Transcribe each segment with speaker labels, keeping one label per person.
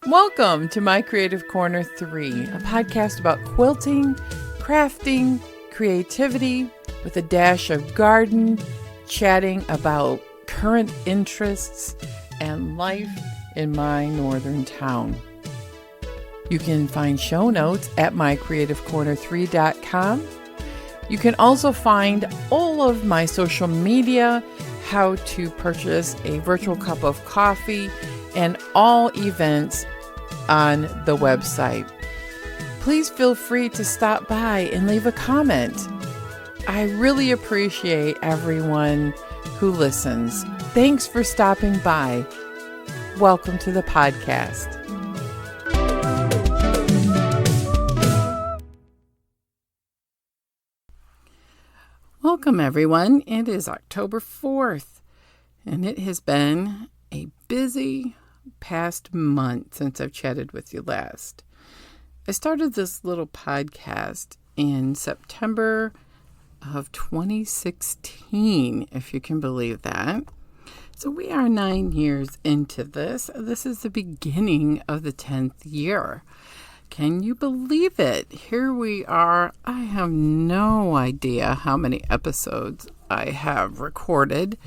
Speaker 1: Welcome to my Creative Corner 3, a podcast about quilting, crafting, creativity, with a dash of garden, chatting about current interests and life in my northern town. You can find show notes at mycreativecorner3.com. You can also find all of my social media, how to purchase a virtual cup of coffee, and all events on the website. Please feel free to stop by and leave a comment. I really appreciate everyone who listens. Thanks for stopping by. Welcome to the podcast. Welcome, everyone. It is October 4th, and it has been a busy past month since I've chatted with you last. I started this little podcast in September of 2016, if you can believe that. So we are 9 years into this. This is the beginning of the 10th year. Can you believe it? Here we are. I have no idea how many episodes I have recorded,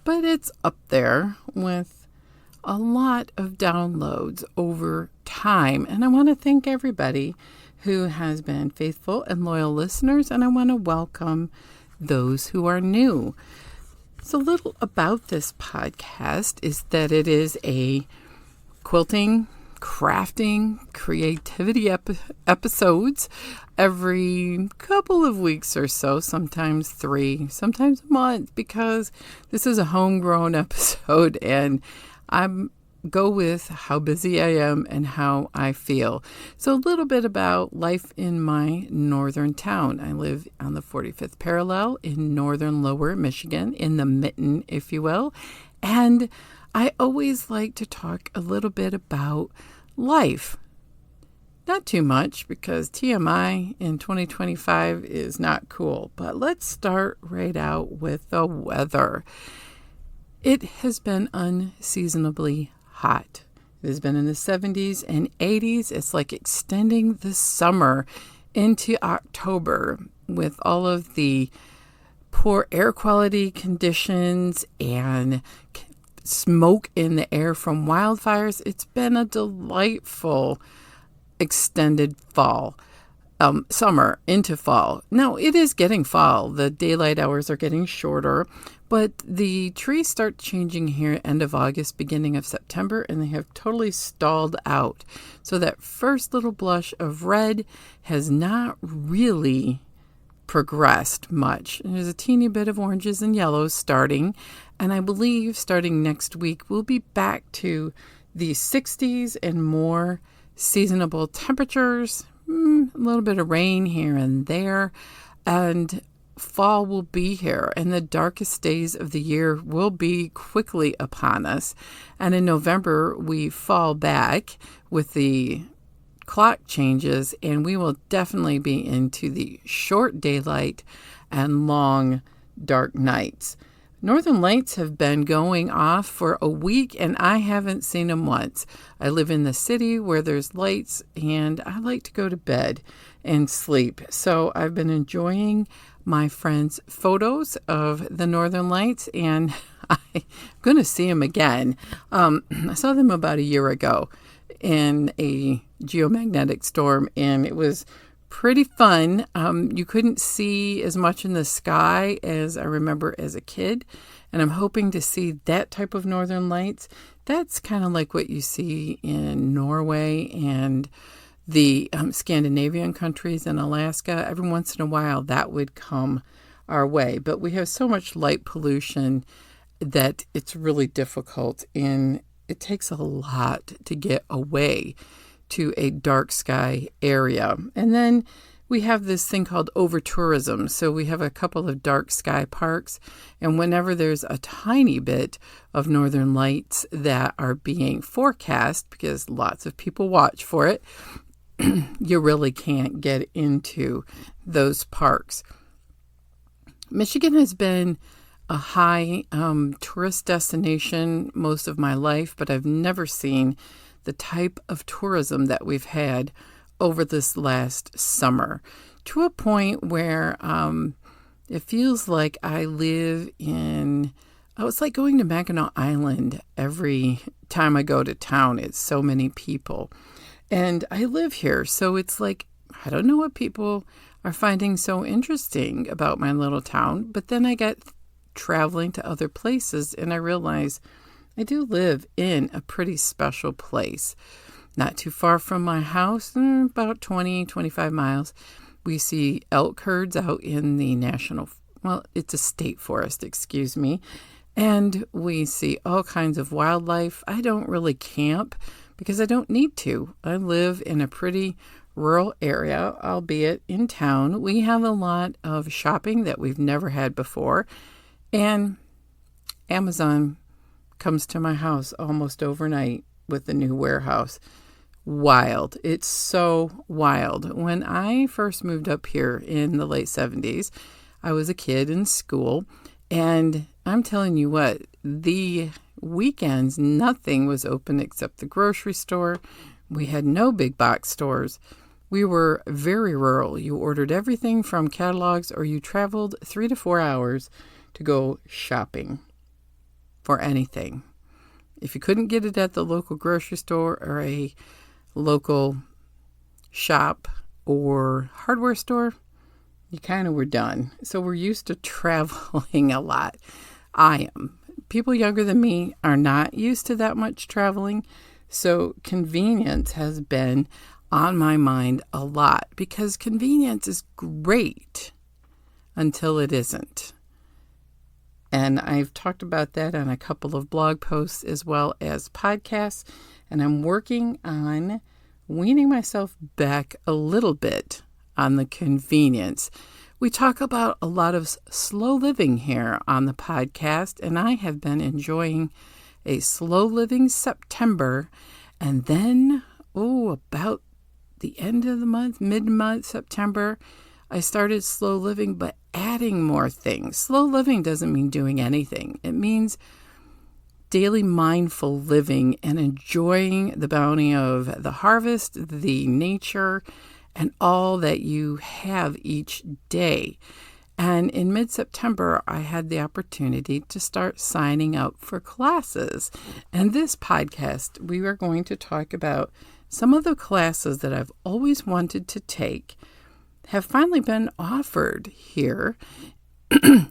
Speaker 1: but it's up there with a lot of downloads over time. And I want to thank everybody who has been faithful and loyal listeners, and I want to welcome those who are new. So a little about this podcast is that it is a quilting, crafting, creativity episodes every couple of weeks or so, sometimes 3, sometimes a month, because this is a homegrown episode and I go with how busy I am and how I feel. So a little bit about life in my northern town. I live on the 45th parallel in northern Lower Michigan, in the mitten, if you will. And I always like to talk a little bit about life. Not too much, because TMI in 2025 is not cool. But let's start right out with the weather. It has been unseasonably hot. It has been in the 70s and 80s. It's like extending the summer into October with all of the poor air quality conditions and smoke in the air from wildfires. It's been a delightful extended summer into fall. Now, it is getting fall. The daylight hours are getting shorter, but the trees start changing here end of August, beginning of September, and they have totally stalled out. So that first little blush of red has not really progressed much. There's a teeny bit of oranges and yellows starting, and I believe starting next week, we'll be back to the 60s and more seasonable temperatures, a little bit of rain here and there, and fall will be here, and the darkest days of the year will be quickly upon us. And in November, we fall back with the clock changes, and we will definitely be into the short daylight and long dark nights. Northern lights have been going off for a week, and I haven't seen them once. I live in the city where there's lights, and I like to go to bed and sleep. So I've been enjoying my friends' photos of the Northern Lights, and I'm going to see them again. I saw them about a year ago in a geomagnetic storm, and it was pretty fun. You couldn't see as much in the sky as I remember as a kid, and I'm hoping to see that type of Northern Lights. That's kind of like what you see in Norway and the Scandinavian countries and Alaska. Every once in a while, that would come our way. But we have so much light pollution that it's really difficult, and it takes a lot to get away to a dark sky area. And then we have this thing called over-tourism. So we have a couple of dark sky parks, and whenever there's a tiny bit of northern lights that are being forecast, because lots of people watch for it, you really can't get into those parks. Michigan has been a high tourist destination most of my life, but I've never seen the type of tourism that we've had over this last summer, to a point where it feels like I live in, oh, it's like going to Mackinac Island every time I go to town. It's so many people. And I live here, so it's like, I don't know what people are finding so interesting about my little town, but then I get traveling to other places and I realize I do live in a pretty special place. Not too far from my house, about 25 miles, we see elk herds out in the it's a state forest, excuse me, and we see all kinds of wildlife. I don't really camp because I don't need to. I live in a pretty rural area, albeit in town. We have a lot of shopping that we've never had before, and Amazon comes to my house almost overnight with the new warehouse. Wild. It's so wild. When I first moved up here in the late 70s, I was a kid in school, and I'm telling you what, the weekends, nothing was open except the grocery store. We had no big box stores. We were very rural. You ordered everything from catalogs, or you traveled 3 to 4 hours to go shopping for anything. If you couldn't get it at the local grocery store or a local shop or hardware store, you kind of were done. So we're used to traveling a lot. I am. People younger than me are not used to that much traveling. So convenience has been on my mind a lot, because convenience is great until it isn't. And I've talked about that on a couple of blog posts as well as podcasts. And I'm working on weaning myself back a little bit on the convenience. We talk about a lot of slow living here on the podcast, and I have been enjoying a slow living September. And then, about the end of the month, mid-month September, I started slow living, but adding more things. Slow living doesn't mean doing anything. It means daily mindful living and enjoying the bounty of the harvest, the nature, and all that you have each day. And in mid-September, I had the opportunity to start signing up for classes. And this podcast, we are going to talk about some of the classes that I've always wanted to take, have finally been offered here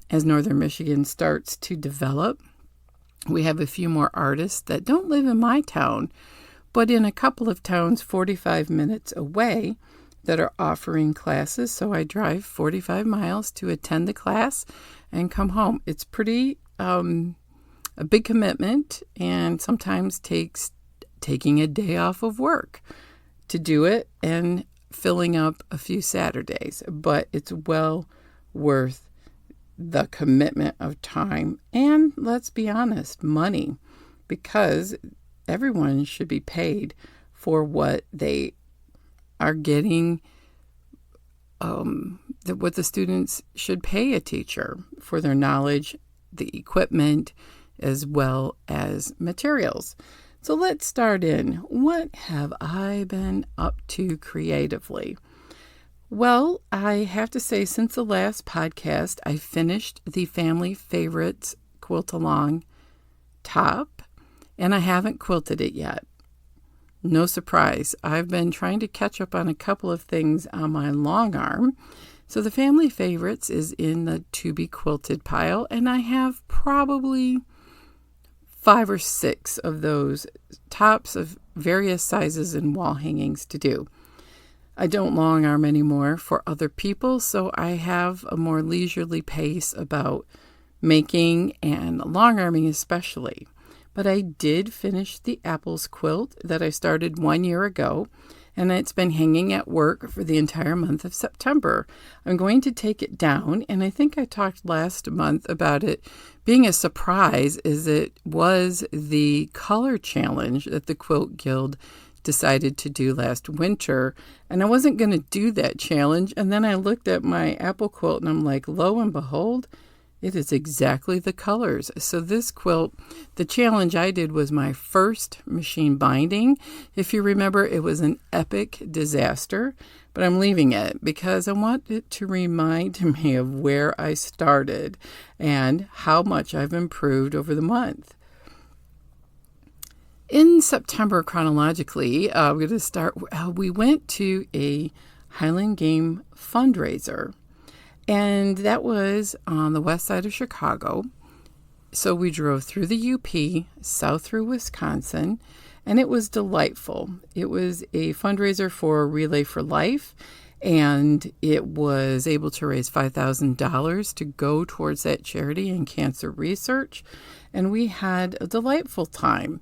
Speaker 1: as Northern Michigan starts to develop. We have a few more artists that don't live in my town, but in a couple of towns 45 minutes away that are offering classes. So I drive 45 miles to attend the class and come home. It's pretty a big commitment, and sometimes takes taking a day off of work to do it and filling up a few Saturdays, but it's well worth the commitment of time and, let's be honest, money, because everyone should be paid for what they are getting, what the students should pay a teacher for their knowledge, the equipment, as well as materials. So let's start in. What have I been up to creatively? Well, I have to say, since the last podcast, I finished the Family Favorites Quilt-Along top, and I haven't quilted it yet. No surprise. I've been trying to catch up on a couple of things on my long arm. So the Family Favorites is in the to-be quilted pile, and I have probably 5 or 6 of those tops of various sizes and wall hangings to do. I don't long arm anymore for other people, so I have a more leisurely pace about making and long arming especially. But I did finish the apples quilt that I started 1 year ago, and it's been hanging at work for the entire month of September. I'm going to take it down, and I think I talked last month about it being a surprise, as it was the color challenge that the Quilt Guild decided to do last winter, and I wasn't going to do that challenge. And then I looked at my apple quilt, and I'm like, lo and behold, It is exactly the colors. So this quilt, the challenge I did was my first machine binding. If you remember, it was an epic disaster, but I'm leaving it because I want it to remind me of where I started and how much I've improved over the month. In September, chronologically, we're going to start. We went to a Highland Game fundraiser. And that was on the west side of Chicago. So we drove through the UP, south through Wisconsin, and it was delightful. It was a fundraiser for Relay for Life, and it was able to raise $5,000 to go towards that charity and cancer research. And we had a delightful time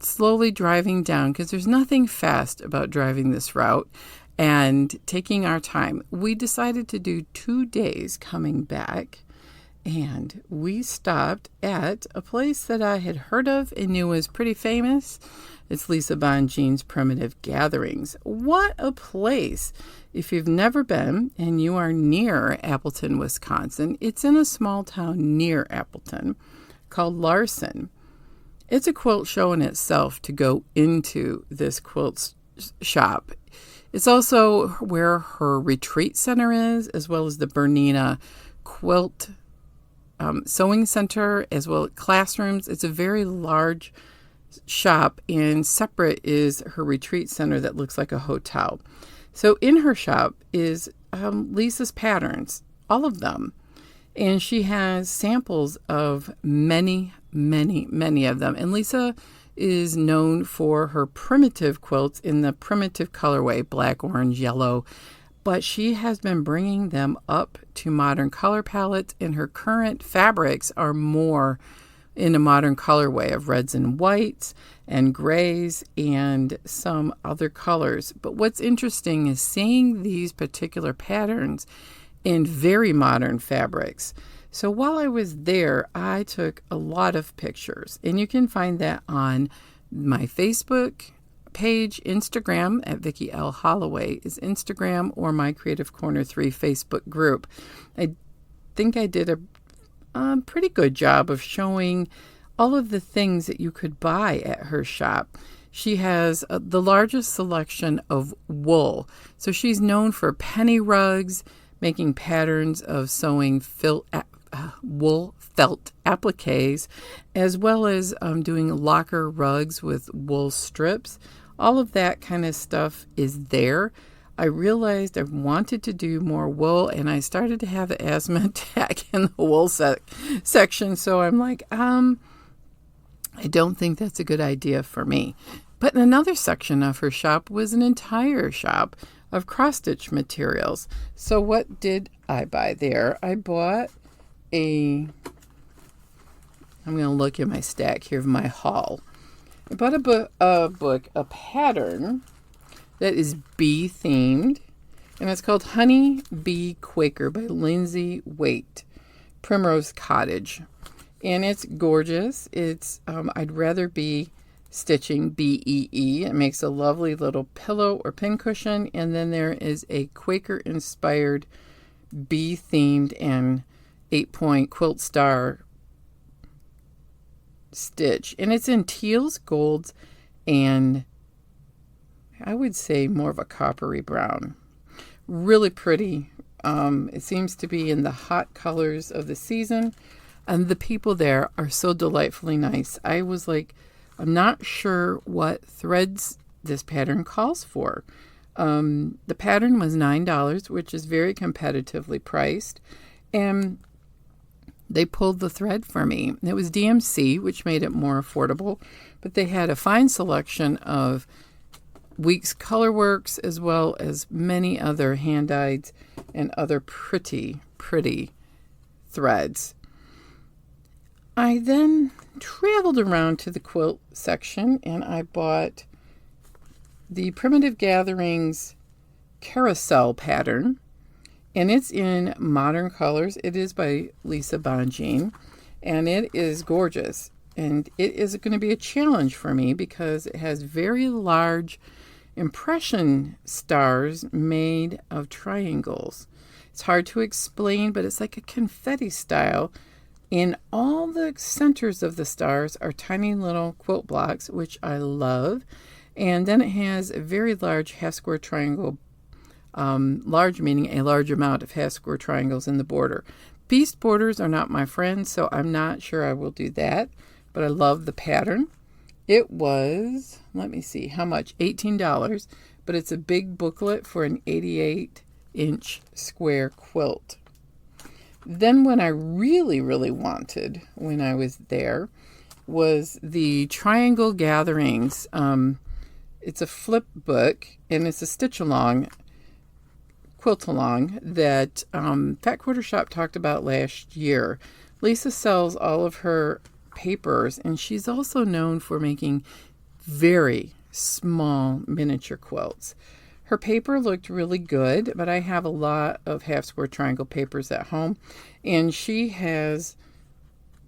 Speaker 1: slowly driving down, because there's nothing fast about driving this route, and taking our time. We decided to do 2 days coming back, and we stopped at a place that I had heard of and knew was pretty famous. It's Lisa Bonjean's Primitive Gatherings. What a place! If you've never been and you are near Appleton, Wisconsin, it's in a small town near Appleton called Larson. It's a quilt show in itself to go into this quilt shop. It's also where her retreat center is, as well as the Bernina Quilt Sewing Center, as well as classrooms. It's a very large shop, and separate is her retreat center that looks like a hotel. So in her shop is Lisa's patterns, all of them. And she has samples of many of them. And Lisa is known for her primitive quilts in the primitive colorway, black, orange, yellow, but she has been bringing them up to modern color palettes, and her current fabrics are more in a modern colorway of reds and whites and grays and some other colors. But what's interesting is seeing these particular patterns in very modern fabrics. So while I was there, I took a lot of pictures, and you can find that on my Facebook page, Instagram at Vicki L. Holloway is Instagram, or my Creative Corner3 Facebook group. I think I did a pretty good job of showing all of the things that you could buy at her shop. She has the largest selection of wool. So she's known for penny rugs, making patterns of sewing wool felt appliques, as well as doing locker rugs with wool strips. All of that kind of stuff is there. I realized I wanted to do more wool, and I started to have an asthma attack in the wool section. So I'm like, I don't think that's a good idea for me. But another section of her shop was an entire shop of cross-stitch materials. So what did I buy there? I bought I'm going to look at my stack here of my haul. I bought a pattern that is bee themed, and it's called Honey Bee Quaker by Lindsay Waite, Primrose Cottage. And it's gorgeous. It's I'd rather be stitching BEE. It makes a lovely little pillow or pincushion, and then there is a Quaker inspired bee themed and 8-point quilt star stitch, and it's in teals, golds, and I would say more of a coppery brown. Really pretty. It seems to be in the hot colors of the season, and the people there are so delightfully nice. I was like, I'm not sure what threads this pattern calls for. The pattern was $9, which is very competitively priced, and they pulled the thread for me. It was DMC, which made it more affordable, but they had a fine selection of Weeks Colorworks, as well as many other hand-dyed and other pretty threads. I then traveled around to the quilt section, and I bought the Primitive Gatherings Carousel pattern, and it's in modern colors. It is by Lisa Bonjean, and it is gorgeous. And it is going to be a challenge for me because it has very large impression stars made of triangles. It's hard to explain, but it's like a confetti style And all the centers of the stars are tiny little quilt blocks, which I love. And then it has a very large half-square triangle, large meaning a large amount of half-square triangles in the border. Pieced borders are not my friend, so I'm not sure I will do that. But I love the pattern. It was, let me see, how much? $18. But it's a big booklet for an 88-inch square quilt. Then what I really, really wanted when I was there was the Triangle Gatherings. It's a flip book, and it's a stitch-along, quilt-along that Fat Quarter Shop talked about last year. Lisa sells all of her papers, and she's also known for making very small miniature quilts. Her paper looked really good, but I have a lot of half-square triangle papers at home, and she has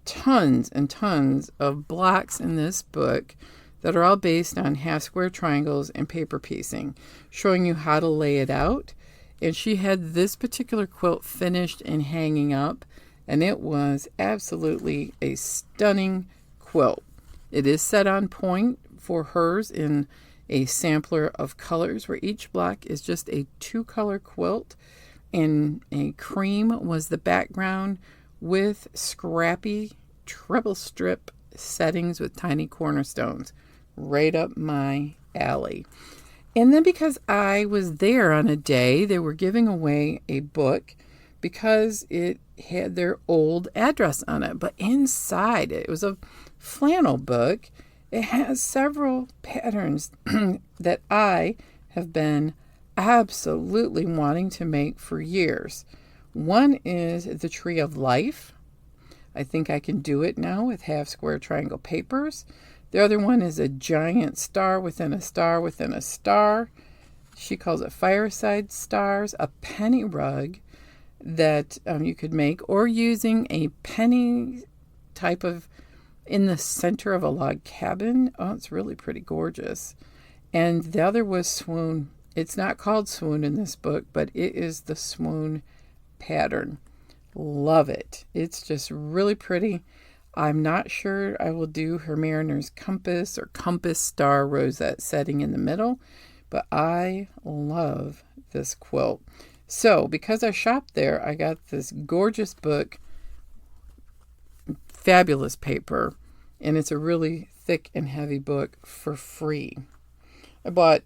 Speaker 1: tons and tons of blocks in this book that are all based on half-square triangles and paper piecing, showing you how to lay it out. And she had this particular quilt finished and hanging up, and it was absolutely a stunning quilt. It is set on point for hers in a sampler of colors, where each block is just a 2-color quilt, and a cream was the background with scrappy treble strip settings with tiny cornerstones. Right up my alley. And then because I was there on a day, they were giving away a book because it had their old address on it. But inside it was a flannel book. It has several patterns that I have been absolutely wanting to make for years. One is the Tree of Life. I think I can do it now with half-square triangle papers. The other one is a giant star within a star within a star. She calls it Fireside Stars. A penny rug that you could make, or using a penny type of in the center of a log cabin. Oh, it's really pretty gorgeous. And the other was Swoon. It's not called Swoon in this book, but it is the Swoon pattern. Love it. It's just really pretty. I'm not sure I will do her Mariner's Compass or Compass Star Rosette setting in the middle, but I love this quilt. So because I shopped there, I got this gorgeous book, fabulous paper, and it's a really thick and heavy book for free. I bought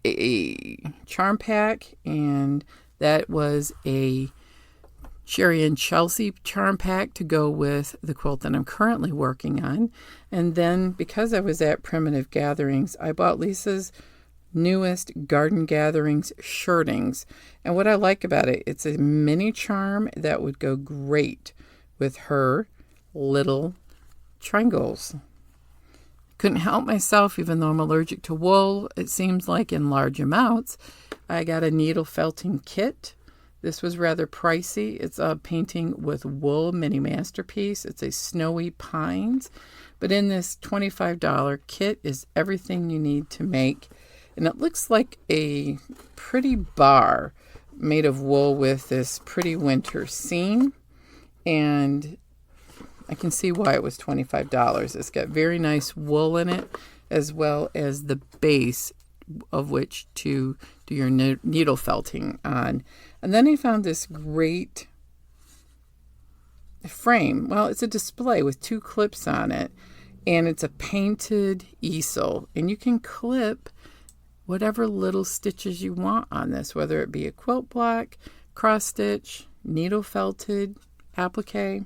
Speaker 1: a charm pack, and that was a Sherry and Chelsea charm pack to go with the quilt that I'm currently working on. And then because I was at Primitive Gatherings, I bought Lisa's newest Garden Gatherings shirtings. And what I like about it, it's a mini charm that would go great with her little triangles. Couldn't help myself, even though I'm allergic to wool, it seems like, in large amounts. I got a needle felting kit. This was rather pricey. It's a painting with wool mini masterpiece. It's a snowy pines. But in this $25 kit is everything you need to make. And it looks like a pretty bar made of wool with this pretty winter scene. And I can see why it was $25. It's got very nice wool in it, as well as the base of which to do your needle felting on. And then I found this great frame. Well, it's a display with 2 clips on it, and it's a painted easel. And you can clip whatever little stitches you want on this, whether it be a quilt block, cross stitch, needle felted, applique.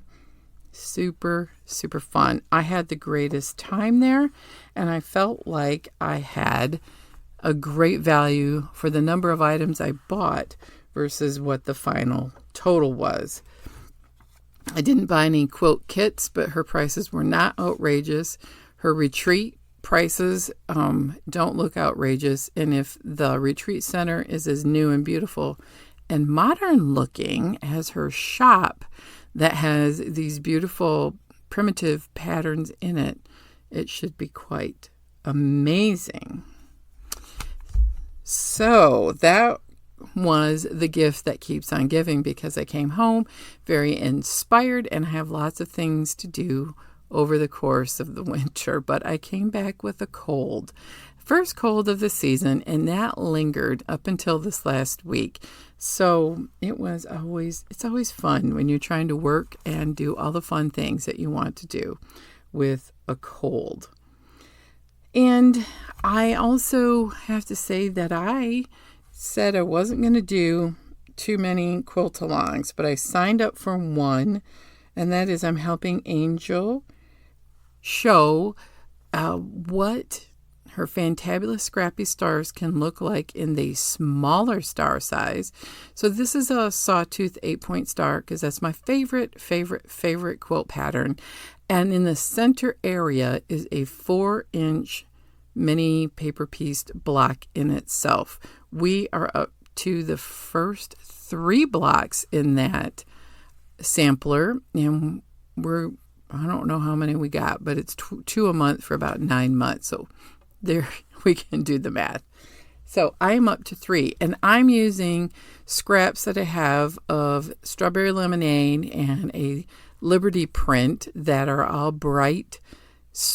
Speaker 1: Super, super fun. I had the greatest time there, and I felt like I had a great value for the number of items I bought versus what the final total was. I didn't buy any quilt kits, but her prices were not outrageous. Her retreat prices don't look outrageous, and if the retreat center is as new and beautiful and modern looking as her shop that has these beautiful primitive patterns in it, it should be quite amazing. So that was the gift that keeps on giving, because I came home very inspired and have lots of things to do over the course of the winter, but I came back with a cold. First cold of the season, and that lingered up until this last week. So it's always fun when you're trying to work and do all the fun things that you want to do with a cold. And I also have to say that I said I wasn't going to do too many quilt-alongs, but I signed up for one, and that is I'm helping Angel show what her fantabulous scrappy stars can look like in the smaller star size. So this is a sawtooth 8-point star, because that's my favorite quilt pattern. And in the center area is a 4-inch mini paper pieced block in itself. We are up to the first 3 blocks in that sampler, and I don't know how many we got, but it's 2 a month for about 9 months. So there we can do the math. So I'm up to 3, and I'm using scraps that I have of Strawberry Lemonade and a Liberty print that are all bright,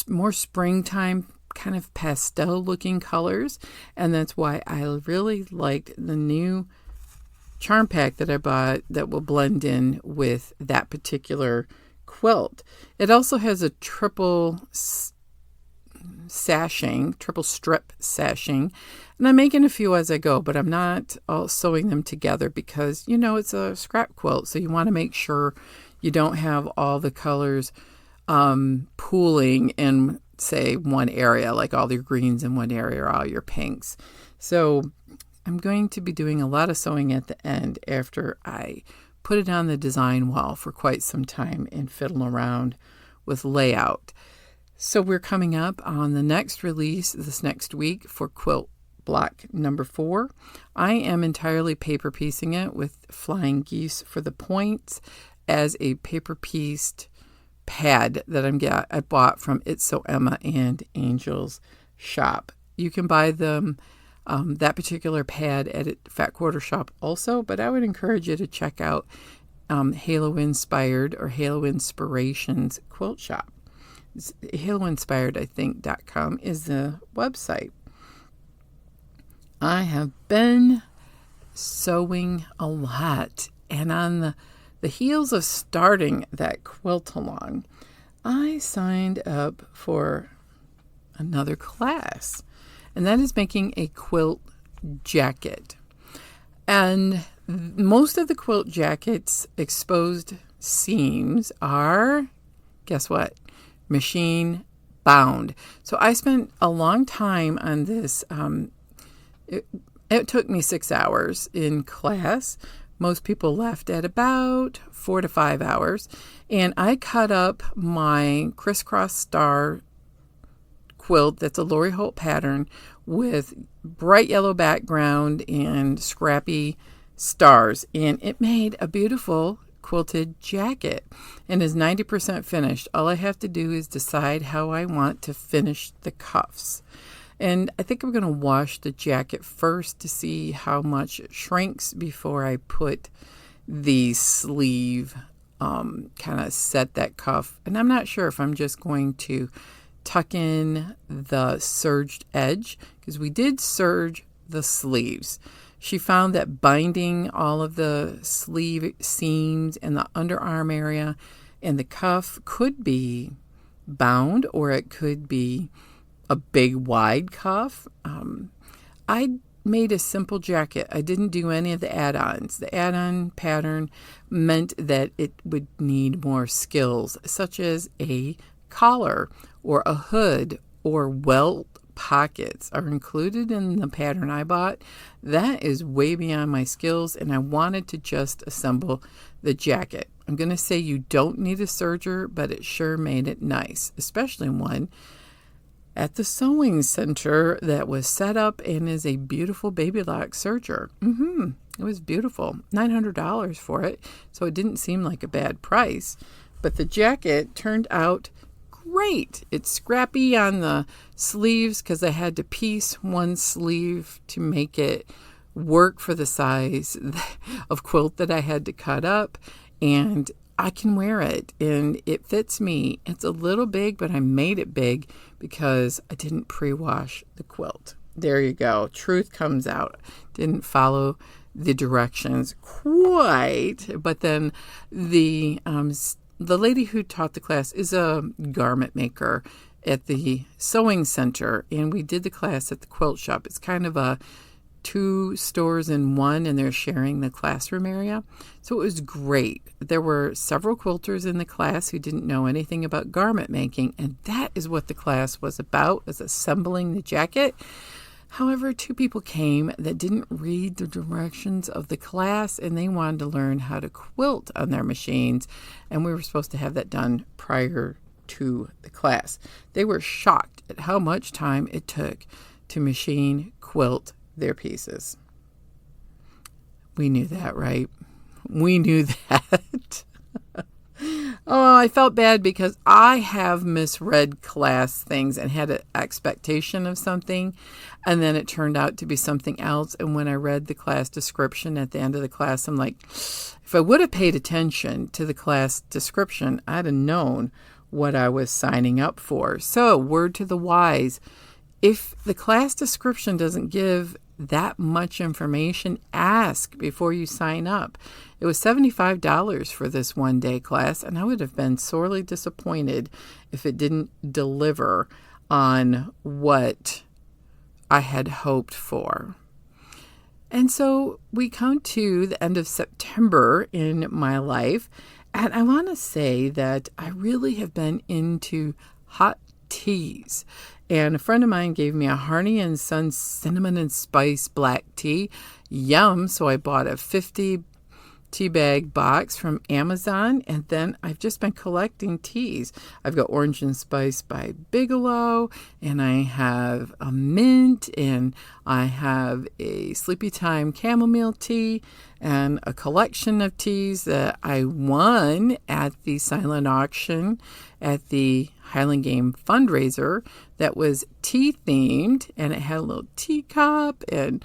Speaker 1: more springtime kind of pastel looking colors. And that's why I really liked the new charm pack that I bought that will blend in with that particular quilt. It also has a triple strip sashing, and I'm making a few as I go, but I'm not all sewing them together because, it's a scrap quilt, so you want to make sure you don't have all the colors pooling in, say, one area, like all your greens in one area or all your pinks. So I'm going to be doing a lot of sewing at the end after I put it on the design wall for quite some time and fiddle around with layout. So we're coming up on the next release this next week for quilt block number 4. I am entirely paper piecing it with flying geese for the points as a paper pieced pad that I bought from It's So Emma and Angel's shop. You can buy them that particular pad at Fat Quarter Shop also, but I would encourage you to check out Halo Inspired or Halo Inspirations quilt shop. HaloInspired.com is the website. I have been sewing a lot, and on the heels of starting that quilt along, I signed up for another class, and that is making a quilt jacket. And most of the quilt jackets' exposed seams are, guess what? Machine bound. So I spent a long time on this. It took me 6 hours in class. Most people left at about 4 to 5 hours. And I cut up my crisscross star quilt that's a Lori Holt pattern with bright yellow background and scrappy stars. And it made a beautiful quilted jacket and is 90% finished. All I have to do is decide how I want to finish the cuffs. And I think I'm going to wash the jacket first to see how much it shrinks before I put the sleeve, kind of set that cuff. And I'm not sure if I'm just going to tuck in the serged edge, because we did serge the sleeves. She found that binding all of the sleeve seams and the underarm area and the cuff could be bound, or it could be a big wide cuff. I made a simple jacket. I didn't do any of the add-ons. The add-on pattern meant that it would need more skills, such as a collar or a hood or welt pockets are included in the pattern I bought. That is way beyond my skills, and I wanted to just assemble the jacket. I'm going to say you don't need a serger, but it sure made it nice, especially one at the sewing center that was set up and is a beautiful baby lock serger. It was beautiful. $900 for it, so it didn't seem like a bad price. But the jacket turned out great. It's scrappy on the sleeves because I had to piece one sleeve to make it work for the size of quilt that I had to cut up, and I can wear it and it fits me. It's a little big, but I made it big because I didn't pre-wash the quilt. There you go. Truth comes out. Didn't follow the directions quite, but then the lady who taught the class is a garment maker at the sewing center, and we did the class at the quilt shop. It's kind of a 2 stores in one, and they're sharing the classroom area. So it was great. There were several quilters in the class who didn't know anything about garment making, and that is what the class was about, was assembling the jacket. However, 2 people came that didn't read the directions of the class, and they wanted to learn how to quilt on their machines, and we were supposed to have that done prior to the class. They were shocked at how much time it took to machine quilt their pieces. We knew that, right? We knew that. Oh, I felt bad because I have misread class things and had an expectation of something, and then it turned out to be something else. And when I read the class description at the end of the class, I'm like, if I would have paid attention to the class description, I'd have known what I was signing up for. So, word to the wise, if the class description doesn't give that much information, ask before you sign up. It was $75 for this one-day class, and I would have been sorely disappointed if it didn't deliver on what I had hoped for. And so we come to the end of September in my life, and I want to say that I really have been into hot teas. And a friend of mine gave me a Harney & Sons cinnamon and spice black tea. Yum. So I bought a 50 tea bag box from Amazon, and then I've just been collecting teas. I've got Orange and Spice by Bigelow, and I have a mint, and I have a Sleepy Time chamomile tea, and a collection of teas that I won at the silent auction at the Highland Game fundraiser that was tea themed, and it had a little teacup and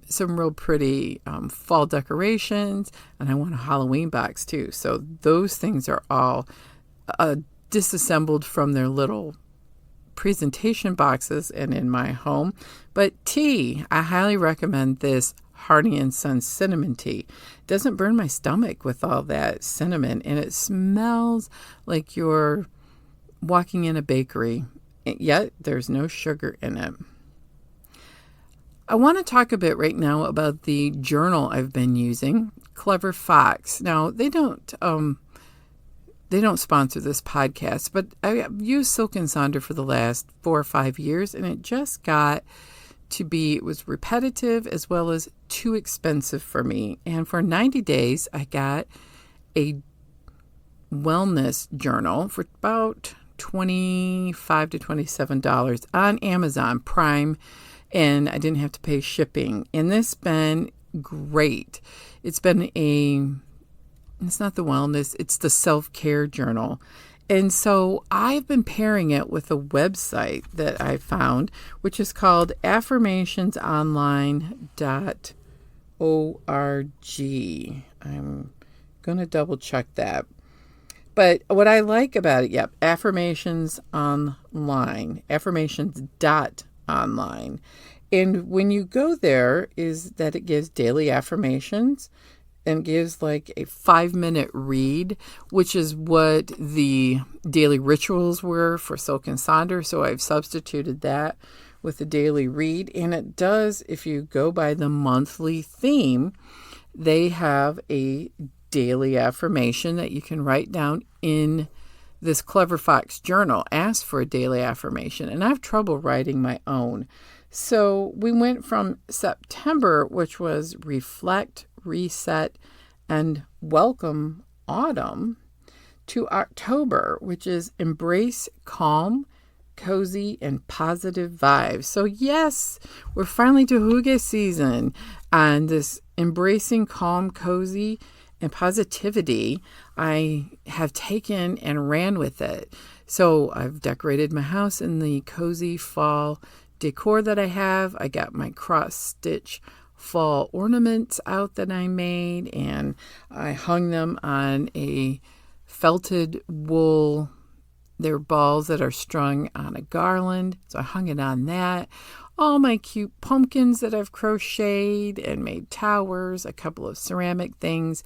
Speaker 1: some real pretty fall decorations, and I won a Halloween box too. So those things are all disassembled from their little presentation boxes and in my home. But tea, I highly recommend this Harney & Sons cinnamon tea. It doesn't burn my stomach with all that cinnamon, and it smells like you're walking in a bakery, yet there's no sugar in it. I want to talk a bit right now about the journal I've been using, Clever Fox. Now, they don't sponsor this podcast, but I've used Silk & Sonder for the last 4 or 5 years, and it just got to be, it was repetitive as well as too expensive for me. And for 90 days, I got a wellness journal for about $25 to $27 on Amazon Prime, and I didn't have to pay shipping. And this has been great. It's not the wellness, it's the self-care journal. And so I've been pairing it with a website that I found, which is called affirmationsonline.org. I'm going to double check that. But what I like about it, affirmations online, affirmations.online. And when you go there, is that it gives daily affirmations and gives like a 5-minute read, which is what the daily rituals were for Silk & Sonder. So I've substituted that with the daily read. And it does, if you go by the monthly theme, they have a daily affirmation that you can write down in this Clever Fox journal. Ask for a daily affirmation, and I have trouble writing my own. So we went from September, which was reflect, reset, and welcome autumn, to October, which is embrace calm, cozy, and positive vibes. So yes, we're finally to hygge season, and this embracing calm, cozy, and positivity, I have taken and ran with it. So I've decorated my house in the cozy fall decor that I have. I got my cross-stitch fall ornaments out that I made, and I hung them on a felted wool. They're balls that are strung on a garland, so I hung it on that. All my cute pumpkins that I've crocheted and made towers, a couple of ceramic things.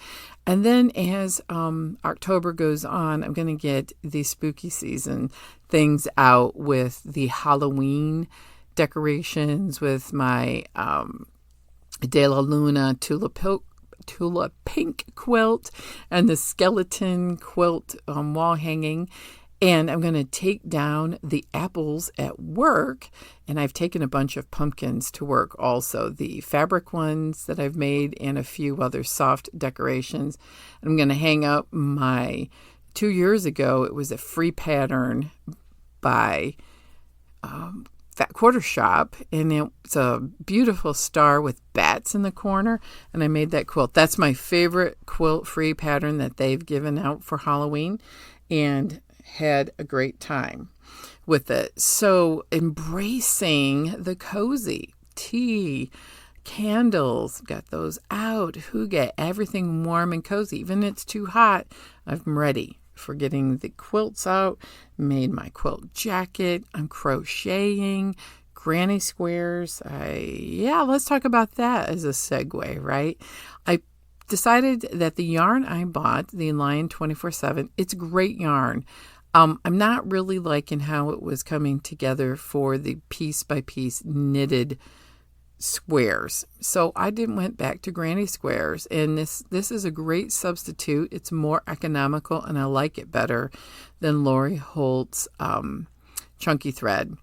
Speaker 1: And then as October goes on, I'm going to get the spooky season things out with the Halloween decorations, with my De La Luna Tula Pink quilt and the skeleton quilt wall hanging. And I'm going to take down the apples at work, and I've taken a bunch of pumpkins to work also, the fabric ones that I've made and a few other soft decorations. I'm going to hang up 2 years ago, it was a free pattern by Fat Quarter Shop, and it's a beautiful star with bats in the corner, and I made that quilt. That's my favorite quilt free pattern that they've given out for Halloween, and had a great time with it. So embracing the cozy tea, candles, got those out, get everything warm and cozy. Even if it's too hot, I'm ready for getting the quilts out. Made my quilt jacket. I'm crocheting granny squares. Let's talk about that as a segue, right? I decided that the yarn I bought, the Lion 24/7, it's great yarn. I'm not really liking how it was coming together for the piece by piece knitted squares. So I went back to granny squares, and this is a great substitute. It's more economical, and I like it better than Lori Holt's chunky thread.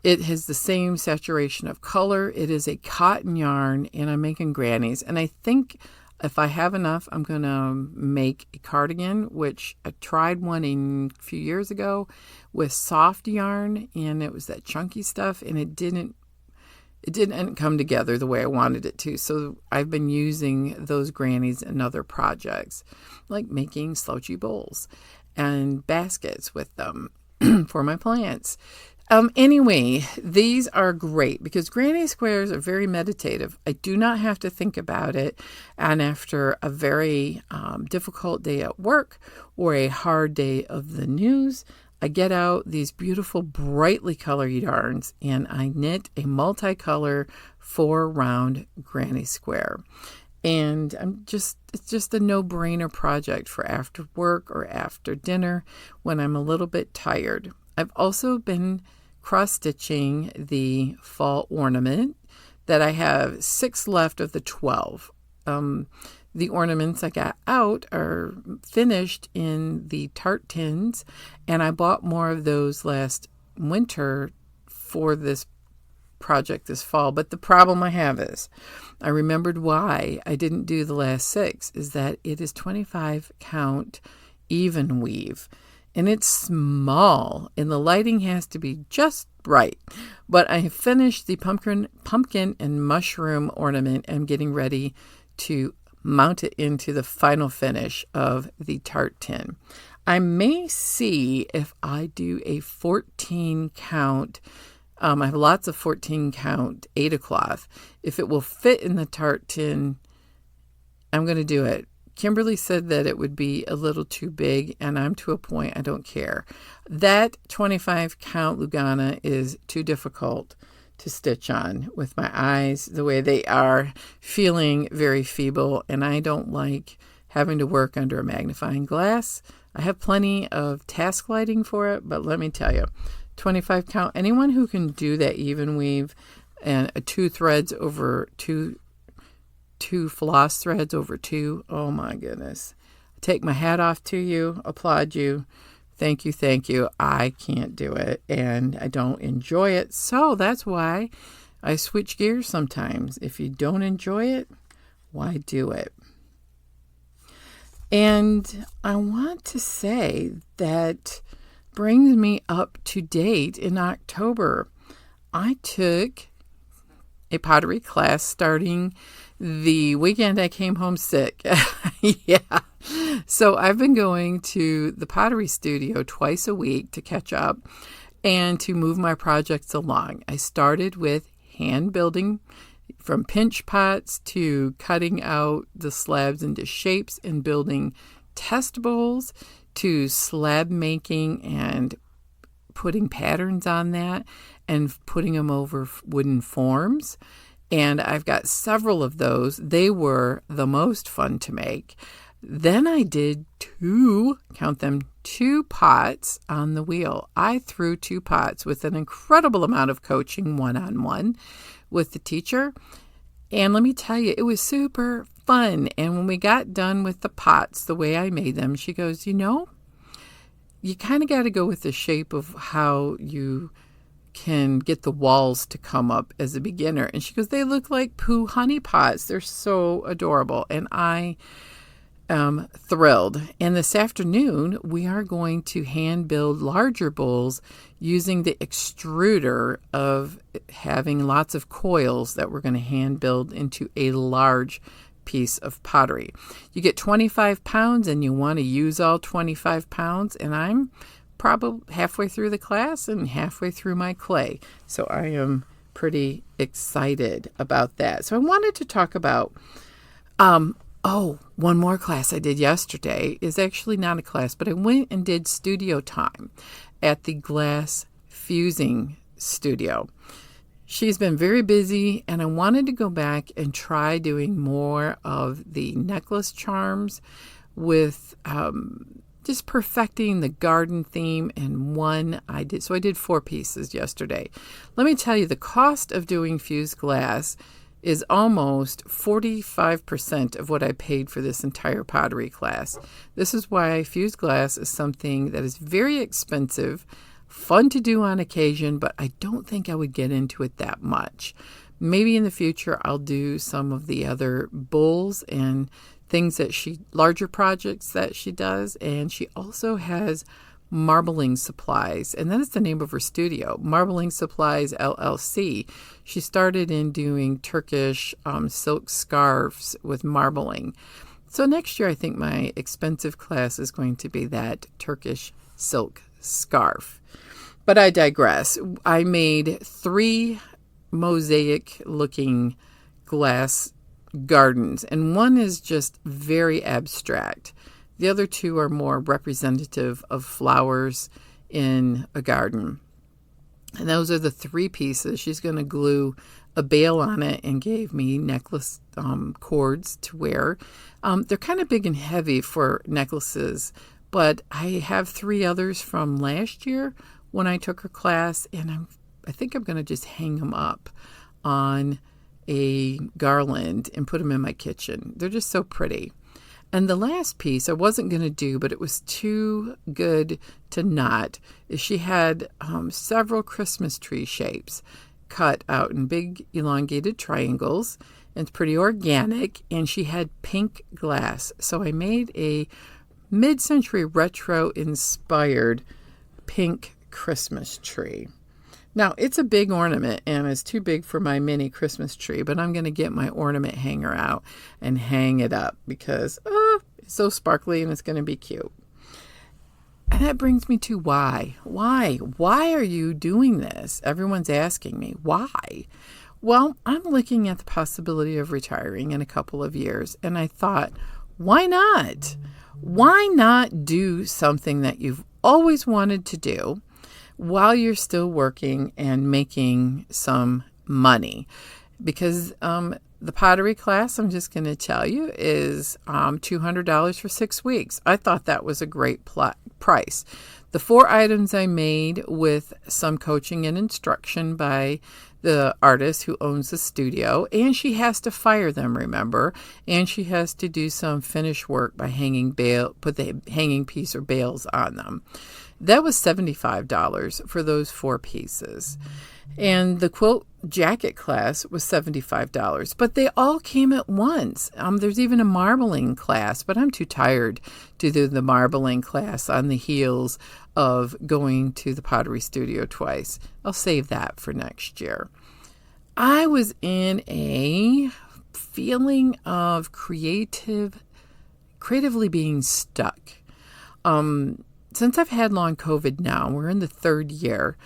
Speaker 1: It has the same saturation of color. It is a cotton yarn, and I'm making grannies. And I think if I have enough, I'm going to make a cardigan, which I tried one a few years ago with soft yarn, and it was that chunky stuff, and it didn't come together the way I wanted it to. So I've been using those grannies in other projects, like making slouchy bowls and baskets with them for my plants. Anyway, these are great because granny squares are very meditative. I do not have to think about it. And after a very difficult day at work or a hard day of the news, I get out these beautiful brightly colored yarns and I knit a multicolor 4-round granny square. And it's just a no-brainer project for after work or after dinner when I'm a little bit tired. I've also been cross-stitching the fall ornament that I have 6 left of the 12. The ornaments I got out are finished in the tart tins, and I bought more of those last winter for this project this fall. But the problem I have is, I remembered why I didn't do the last 6, is that it is 25 count even weave. And it's small, and the lighting has to be just right. But I have finished the pumpkin and mushroom ornament. I'm getting ready to mount it into the final finish of the tart tin. I may see if I do a 14 count. I have lots of 14 count Aida cloth. If it will fit in the tart tin, I'm going to do it. Kimberly said that it would be a little too big, and I'm to a point I don't care. That 25 count Lugana is too difficult to stitch on with my eyes the way they are, feeling very feeble, and I don't like having to work under a magnifying glass. I have plenty of task lighting for it, but let me tell you, 25 count, anyone who can do that even weave and 2 threads over 2 floss threads over 2. Oh my goodness. Take my hat off to you, applaud you. Thank you. I can't do it and I don't enjoy it. So that's why I switch gears sometimes. If you don't enjoy it, why do it? And I want to say that brings me up to date. In October, I took a pottery class starting the weekend I came home sick. Yeah. So I've been going to the pottery studio twice a week to catch up and to move my projects along. I started with hand building from pinch pots to cutting out the slabs into shapes and building test bowls to slab making and putting patterns on that and putting them over wooden forms. And I've got several of those. They were the most fun to make. Then I did two pots on the wheel. I threw 2 pots with an incredible amount of coaching one-on-one with the teacher. And let me tell you, it was super fun. And when we got done with the pots, the way I made them, she goes, you kind of got to go with the shape of how you can get the walls to come up as a beginner. And she goes, they look like poo honey pots. They're so adorable. And I am thrilled. And this afternoon, we are going to hand build larger bowls using the extruder of having lots of coils that we're going to hand build into a large piece of pottery. You get 25 pounds and you want to use all 25 pounds. And I'm probably halfway through the class and halfway through my clay. So I am pretty excited about that. So I wanted to talk about, one more class I did yesterday is actually not a class, but I went and did studio time at the glass fusing studio. She's been very busy, and I wanted to go back and try doing more of the necklace charms with just perfecting the garden theme in one I did. So I did 4 pieces yesterday. Let me tell you, the cost of doing fused glass is almost 45% of what I paid for this entire pottery class. This is why fused glass is something that is very expensive, fun to do on occasion, but I don't think I would get into it that much. Maybe in the future I'll do some of the other bowls and things that larger projects that she does. And she also has Marbling Supplies, and that is the name of her studio, Marbling Supplies LLC. She started in doing Turkish silk scarves with marbling. So next year I think my expensive class is going to be that Turkish silk scarf. But I digress. I made 3 mosaic-looking glass gardens, and one is just very abstract. The other 2 are more representative of flowers in a garden. And those are the 3 pieces. She's going to glue a bail on it and gave me necklace cords to wear. They're kind of big and heavy for necklaces, but I have 3 others from last year when I took her class, and I think I'm going to just hang them up on a garland and put them in my kitchen. They're just so pretty. And the last piece I wasn't going to do, but it was too good to not, is she had several Christmas tree shapes cut out in big elongated triangles. And it's pretty organic, and she had pink glass. So I made a mid-century retro-inspired pink Christmas tree. Now, it's a big ornament, and it's too big for my mini Christmas tree, but I'm going to get my ornament hanger out and hang it up because it's so sparkly and it's going to be cute. And that brings me to why. Why? Why are you doing this? Everyone's asking me, why? Well, I'm looking at the possibility of retiring in a couple of years, and I thought, why not? Why not do something that you've always wanted to do while you're still working and making some money? Because the pottery class, I'm just going to tell you, is $200 for 6 weeks. I thought that was a great price. The 4 items I made with some coaching and instruction by the artist who owns the studio, and she has to fire them, remember, and she has to do some finish work by put the hanging piece or bales on them. That was $75 for those 4 pieces. And the quilt jacket class was $75, but they all came at once. There's even a marbling class, but I'm too tired to do the marbling class on the heels of going to the pottery studio twice. I'll save that for next year. I was in a feeling of creatively being stuck. Since I've had long COVID now, we're in the 3rd year,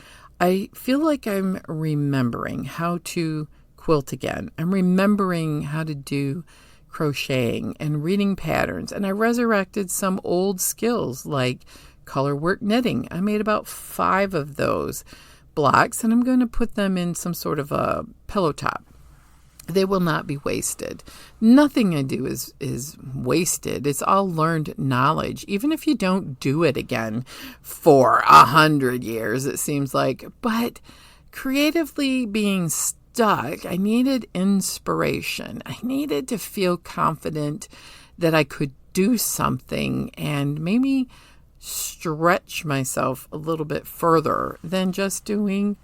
Speaker 1: I feel like I'm remembering how to, quilt again. I'm remembering how to do crocheting and reading patterns. And I resurrected some old skills like color work knitting. I made about 5 of those blocks, and I'm going to put them in some sort of a pillow top. They will not be wasted. Nothing I do is wasted. It's all learned knowledge, even if you don't do it again for 100 years, it seems like. But creatively being stuck, I needed inspiration. I needed to feel confident that I could do something and maybe stretch myself a little bit further than just doing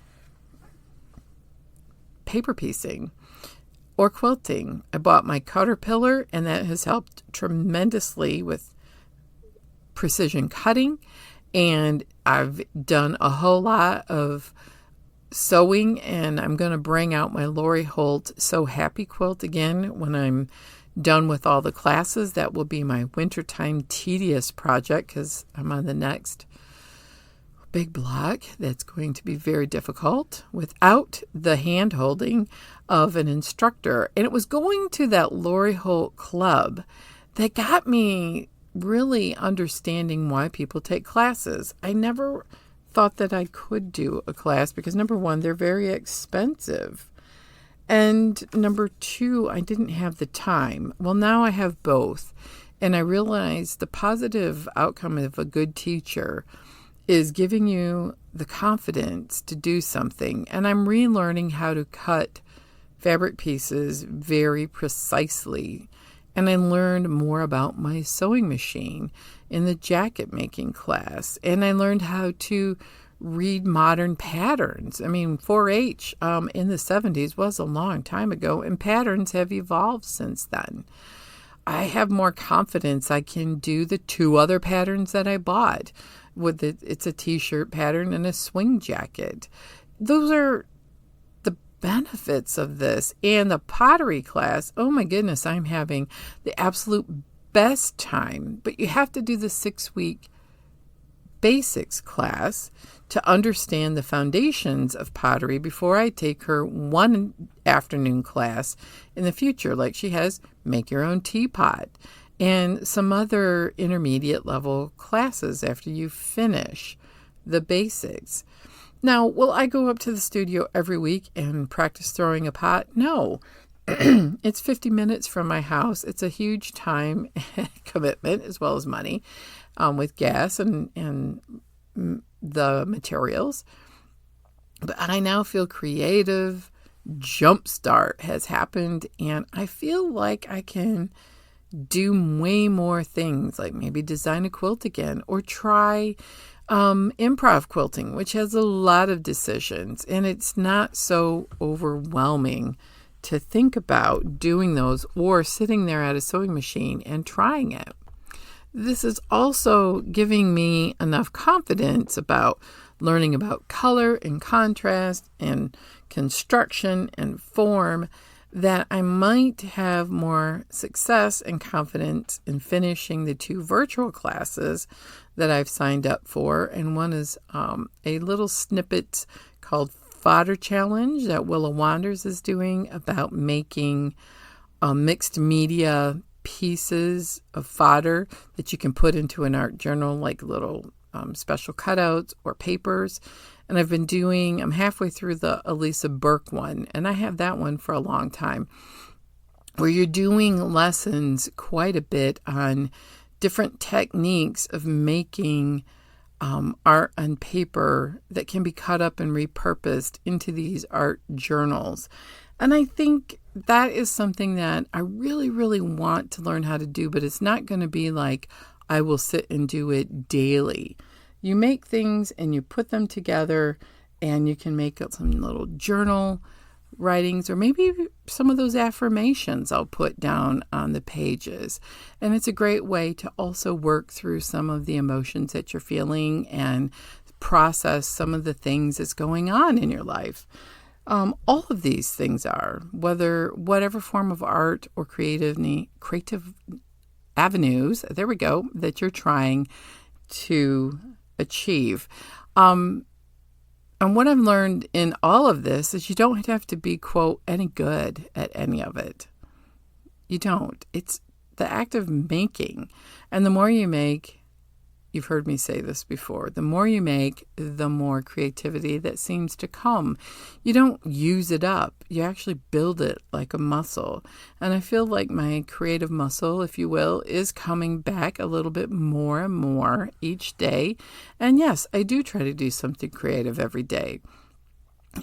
Speaker 1: paper piecing or quilting. I bought my Caterpillar, and that has helped tremendously with precision cutting. And I've done a whole lot of sewing, and I'm going to bring out my Lori Holt Sew Happy quilt again when I'm done with all the classes. That will be my wintertime tedious project because I'm on the next big block that's going to be very difficult without the hand holding of an instructor. And it was going to that Lori Holt club that got me really understanding why people take classes. I never thought that I could do a class because, number one, they're very expensive. And number 2, I didn't have the time. Well, now I have both. And I realized the positive outcome of a good teacher is giving you the confidence to do something. And I'm relearning how to cut fabric pieces very precisely. And I learned more about my sewing machine in the jacket making class. And I learned how to read modern patterns. I mean, 4-H in the 70s was a long time ago, and patterns have evolved since then. I have more confidence. I can do the 2 other patterns that I bought. It's a t-shirt pattern and a swing jacket. Those are the benefits of this. And the pottery class, oh my goodness, I'm having the absolute best time. But you have to do the 6-week basics class to understand the foundations of pottery before I take her one afternoon class in the future. Like she has make your own teapot and some other intermediate level classes after you finish the basics. Now, will I go up to the studio every week and practice throwing a pot? No. It's 50 minutes from my house. It's a huge time commitment as well as money with gas and the materials. But I now feel creative. Jumpstart has happened, and I feel like I can do way more things, like maybe design a quilt again or try improv quilting, which has a lot of decisions, and it's not so overwhelming to think about doing those or sitting there at a sewing machine and trying it. This is also giving me enough confidence about learning about color and contrast and construction and form that I might have more success and confidence in finishing the 2 virtual classes that I've signed up for. And one is a little snippet called Fodder Challenge that Willa Wanders is doing about making mixed media pieces of fodder that you can put into an art journal, like little special cutouts or papers. And I'm halfway through the Elisa Burke one, and I have that one for a long time, where you're doing lessons quite a bit on different techniques of making art on paper that can be cut up and repurposed into these art journals. And I think that is something that I really, really want to learn how to do, but it's not going to be like I will sit and do it daily. You make things and you put them together, and you can make some little journal writings, or maybe some of those affirmations I'll put down on the pages. And it's a great way to also work through some of the emotions that you're feeling and process some of the things that's going on in your life. All of these things are, whatever form of art or creative avenues, there we go, that you're trying to achieve. And what I've learned in all of this is you don't have to be, quote, any good at any of it. You don't. It's the act of making. And the more you make, you've heard me say this before, the more you make, the more creativity that seems to come. You don't use it up. You actually build it like a muscle. And I feel like my creative muscle, if you will, is coming back a little bit more and more each day. And yes, I do try to do something creative every day,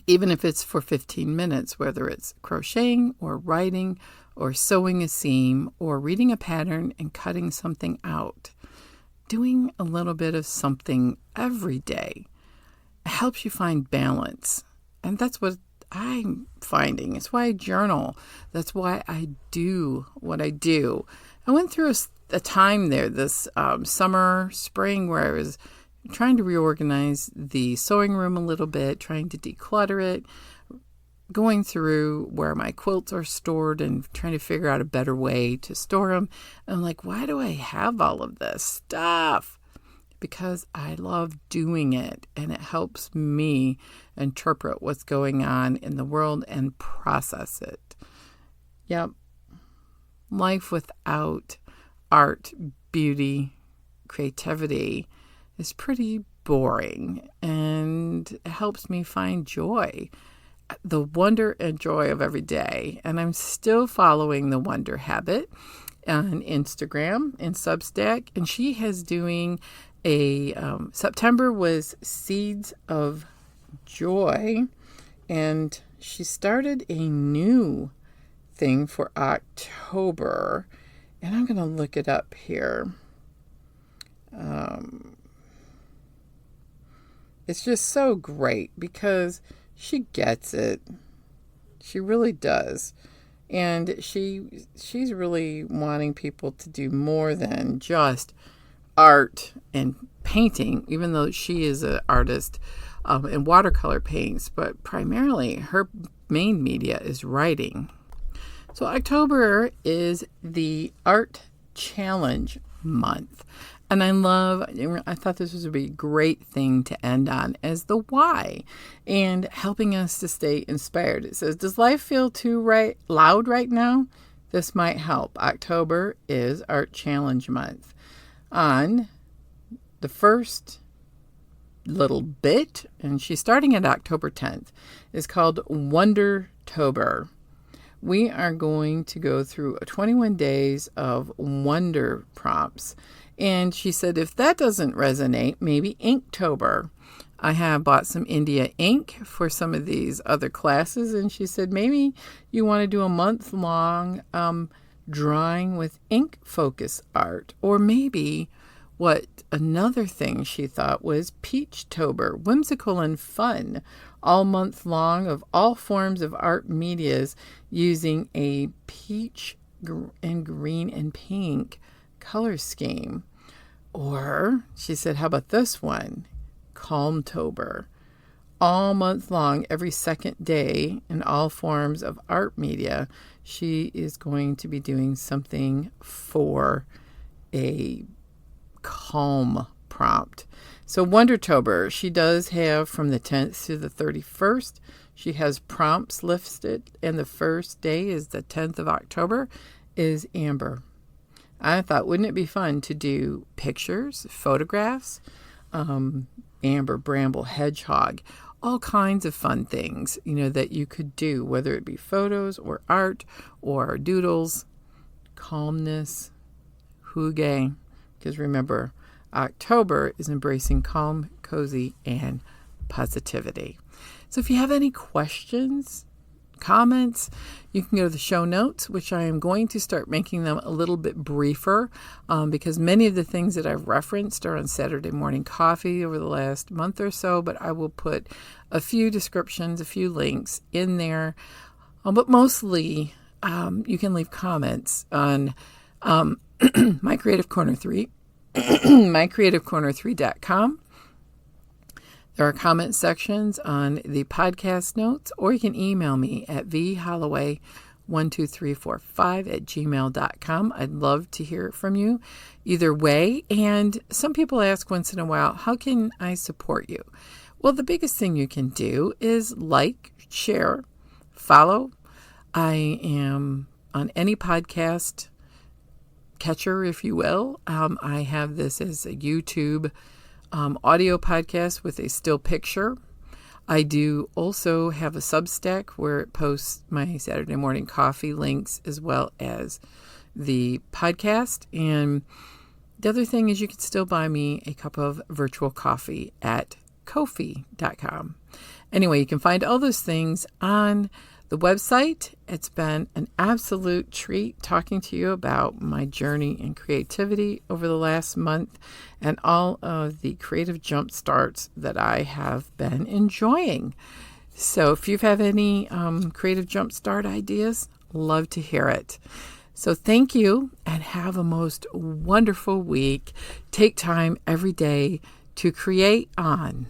Speaker 1: even if it's for 15 minutes, whether it's crocheting or writing or sewing a seam or reading a pattern and cutting something out. Doing a little bit of something every day helps you find balance. And that's what I'm finding. It's why I journal. That's why I do what I do. I went through a time there this summer, spring, where I was trying to reorganize the sewing room a little bit, trying to declutter it, going through where my quilts are stored and trying to figure out a better way to store them. And I'm like, why do I have all of this stuff? Because I love doing it, and it helps me interpret what's going on in the world and process it. Yep. Life without art, beauty, creativity is pretty boring, and it helps me find joy. The wonder and joy of every day. And I'm still following the Wonder Habit on Instagram and Substack. And she has doing September was Seeds of Joy. And she started a new thing for October. And I'm going to look it up here. It's just so great because she gets it. She really does. And she's really wanting people to do more than just art and painting, even though she is an artist in watercolor paints, but primarily her main media is writing. So October is the Art Challenge month. And I thought this would be a great thing to end on as the why and helping us to stay inspired. It says, does life feel too loud right now? This might help. October is Art Challenge month. On the first little bit, and she's starting at October 10th, is called Wondertober. We are going to go through 21 days of wonder prompts. And she said, if that doesn't resonate, maybe Inktober. I have bought some India ink for some of these other classes. And she said, maybe you want to do a month-long drawing with ink focus art. Or maybe another thing she thought was Peachtober, whimsical and fun, all month long of all forms of art medias using a peach and green and pink color scheme. Or she said, how about this one? Calmtober. All month long, every second day, in all forms of art media, she is going to be doing something for a calm prompt. So Wondertober, she does have from the 10th to the 31st. She has prompts listed, and the first day is the 10th of October, is Amber. I thought, wouldn't it be fun to do pictures, photographs, Amber, Bramble, Hedgehog, all kinds of fun things, that you could do, whether it be photos or art or doodles, calmness, hygge, because remember, October is embracing calm, cozy, and positivity. So if you have any questions, comments, you can go to the show notes, which I am going to start making them a little bit briefer because many of the things that I've referenced are on Saturday Morning Coffee over the last month or so, but I will put a few descriptions, a few links in there. But mostly you can leave comments on my Creative Corner 3, mycreativecorner3.com. There are comment sections on the podcast notes, or you can email me at vholloway12345@gmail.com. I'd love to hear from you either way. And some people ask once in a while, how can I support you? Well, the biggest thing you can do is like, share, follow. I am on any podcast catcher, if you will. I have this as a YouTube audio podcast with a still picture. I do also have a Substack where it posts my Saturday morning coffee links as well as the podcast. And the other thing is you can still buy me a cup of virtual coffee at Ko-fi.com. Anyway, you can find all those things on the website. It's been an absolute treat talking to you about my journey in creativity over the last month and all of the creative jump starts that I have been enjoying. So if you have any creative jump start ideas, love to hear it. So thank you and have a most wonderful week. Take time every day to create on.